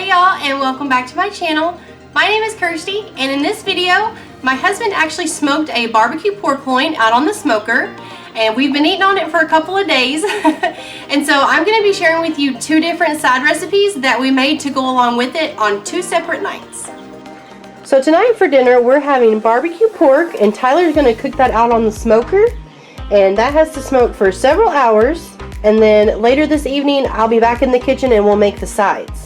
Hey y'all, and welcome back to my channel. My name is Kirsty, and in this video my husband actually smoked a barbecue pork loin out on the smoker, and we've been eating on it for a couple of days. And so I'm going to be sharing with you two different side recipes that we made to go along with it on two separate nights. So tonight for dinner we're having barbecue pork, and Tyler's going to cook that out on the smoker, and that has to smoke for several hours. And then later this evening I'll be back in the kitchen and we'll make the sides.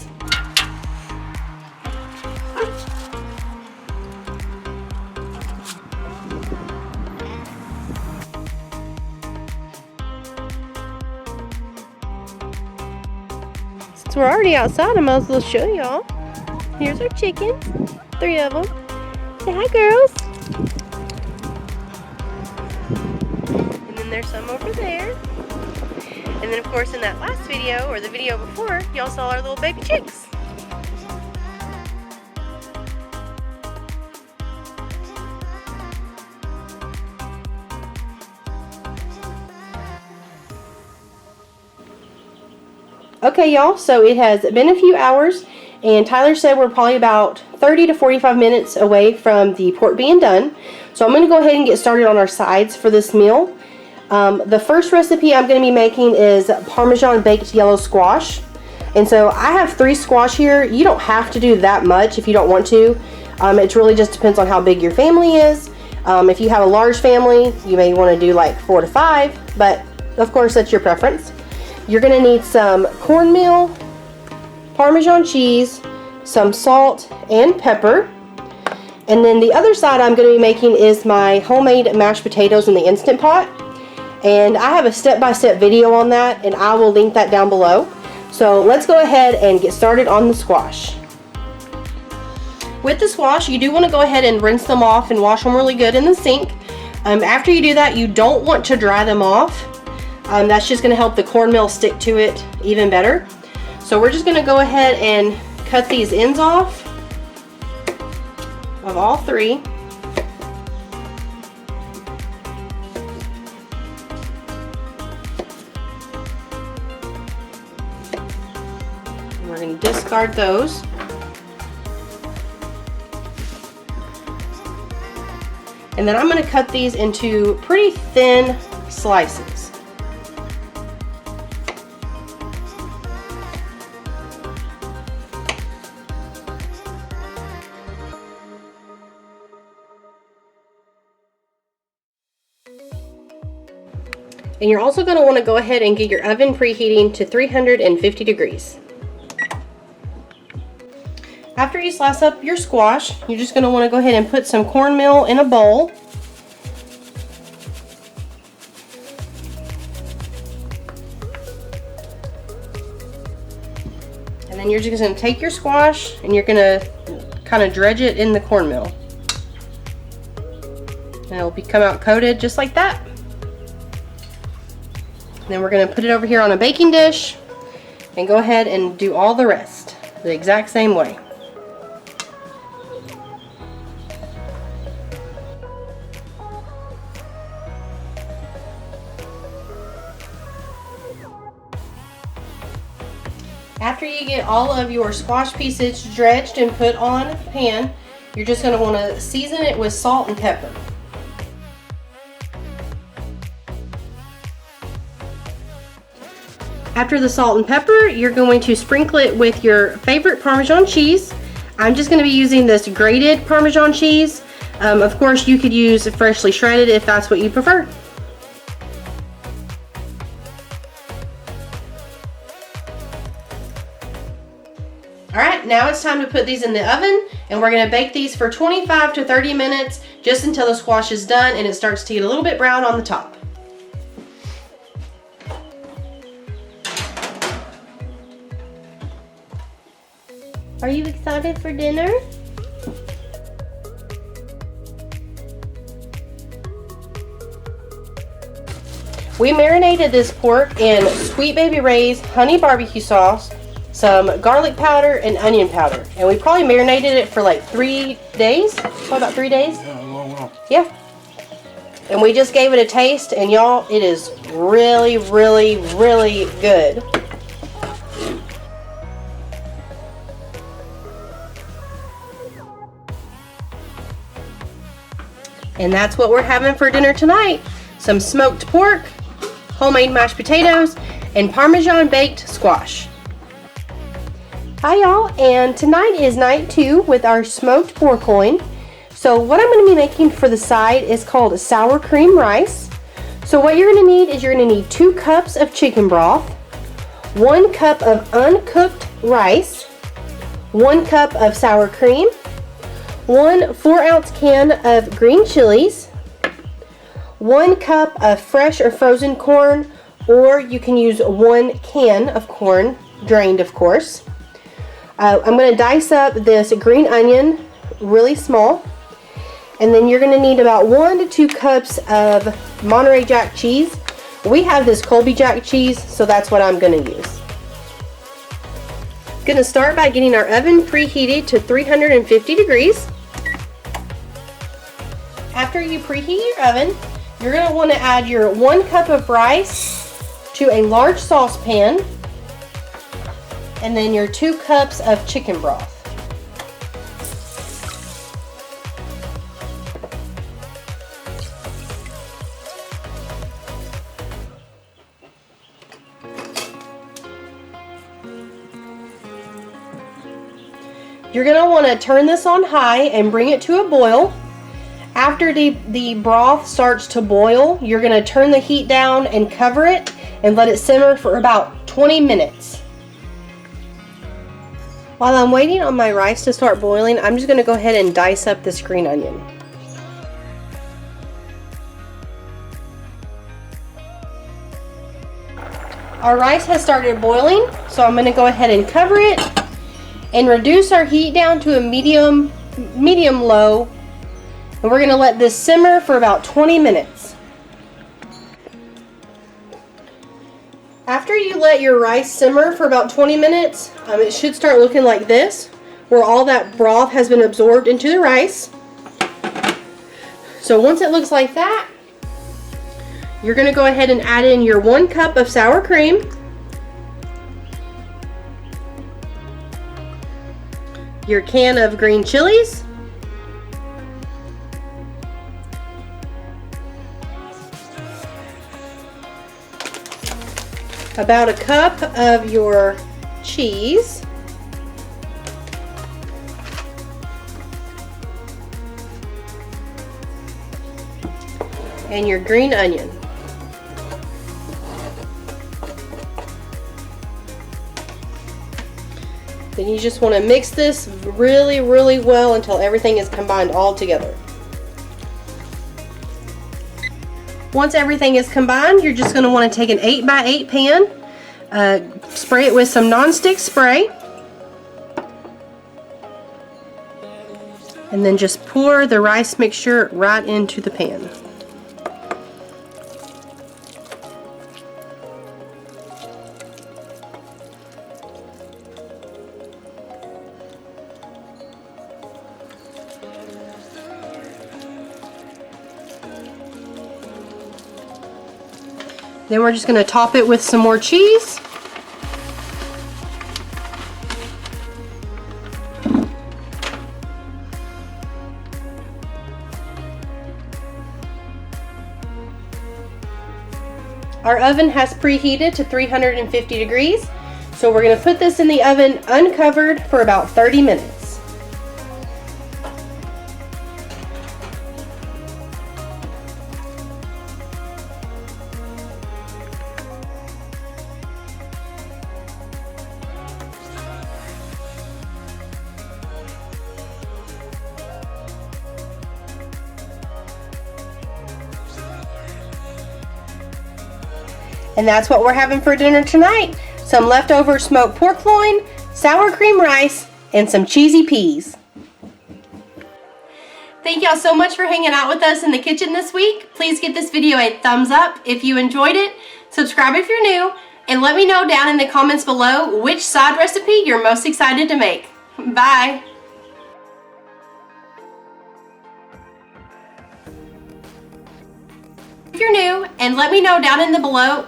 Since we're already outside, I might as well show y'all. Here's our chickens, 3 of them. Say hi, girls. And then there's some over there. And then of course in that last video, or the video before, y'all saw our little baby chicks. Okay y'all, so it has been a few hours, and Tyler said we're probably about 30 to 45 minutes away from the pork being done. So I'm going to go ahead and get started on our sides for this meal. The first recipe I'm going to be making is Parmesan baked yellow squash. And so I have 3 squash here. You don't have to do that much if you don't want to. It really just depends on how big your family is. If you have a large family, you may want to do like 4 to 5, but of course that's your preference. You're going to need some cornmeal, Parmesan cheese, some salt and pepper. And then the other side I'm going to be making is my homemade mashed potatoes in the Instant Pot. And I have a step-by-step video on that, and I will link that down below. So let's go ahead and get started on the squash. With the squash, you do want to go ahead and rinse them off and wash them really good in the sink. After you do that, you don't want to dry them off. That's just going to help the cornmeal stick to it even better. So we're just going to go ahead and cut these ends off of all 3. We're going to discard those. And then I'm going to cut these into pretty thin slices. And you're also going to want to go ahead and get your oven preheating to 350 degrees. After you slice up your squash, you're just going to want to go ahead and put some cornmeal in a bowl. And then you're just going to take your squash and you're going to kind of dredge it in the cornmeal. And it'll come out coated just like that. Then we're going to put it over here on a baking dish and go ahead and do all the rest the exact same way. After you get all of your squash pieces dredged and put on a pan, you're just going to want to season it with salt and pepper. After the salt and pepper, you're going to sprinkle it with your favorite Parmesan cheese. I'm just going to be using this grated Parmesan cheese. Of course, you could use freshly shredded if that's what you prefer. Alright, now it's time to put these in the oven, and we're going to bake these for 25 to 30 minutes just until the squash is done and it starts to get a little bit brown on the top. Are you excited for dinner? We marinated this pork in Sweet Baby Ray's honey barbecue sauce, some garlic powder, and onion powder. And we probably marinated it for like 3 days. Probably about 3 days. Yeah, a long while. Yeah. And we just gave it a taste, and y'all, it is really, really, really good. And that's what we're having for dinner tonight. Some smoked pork, homemade mashed potatoes, and Parmesan baked squash. Hi y'all, and tonight is night 2 with our smoked pork loin. So what I'm going to be making for the side is called sour cream rice. So what you're going to need is you're going to need 2 cups of chicken broth, 1 cup of uncooked rice, 1 cup of sour cream, 1 4-ounce can of green chilies, 1 cup of fresh or frozen corn, or you can use 1 can of corn, drained of course. I'm going to dice up this green onion really small. And then you're going to need about 1 to 2 cups of Monterey Jack cheese. We have this Colby Jack cheese, so that's what I'm going to use. I'm going to start by getting our oven preheated to 350 degrees. After you preheat your oven, you're going to want to add your 1 cup of rice to a large saucepan, and then your 2 cups of chicken broth. You're going to want to turn this on high and bring it to a boil. After the broth starts to boil, you're going to turn the heat down and cover it and let it simmer for about 20 minutes. While I'm waiting on my rice to start boiling, I'm just going to go ahead and dice up this green onion. Our rice has started boiling, so I'm going to go ahead and cover it and reduce our heat down to a medium low. And we're going to let this simmer for about 20 minutes. After you let your rice simmer for about 20 minutes, it should start looking like this, where all that broth has been absorbed into the rice. So once it looks like that, you're going to go ahead and add in your 1 cup of sour cream, your can of green chilies, about a cup of your cheese, and your green onion. Then you just want to mix this really well until everything is combined all together. Once everything is combined, you're just going to want to take an 8x8 pan, spray it with some nonstick spray, and then just pour the rice mixture right into the pan. Then we're just going to top it with some more cheese. Our oven has preheated to 350 degrees, so we're going to put this in the oven uncovered for about 30 minutes. And that's what we're having for dinner tonight. Some leftover smoked pork loin, sour cream rice, and some cheesy peas. Thank y'all so much for hanging out with us in the kitchen this week. Please give this video a thumbs up if you enjoyed it. Subscribe if you're new, and let me know down in the comments below which side recipe you're most excited to make. Bye. If you're new, and let me know down in the below.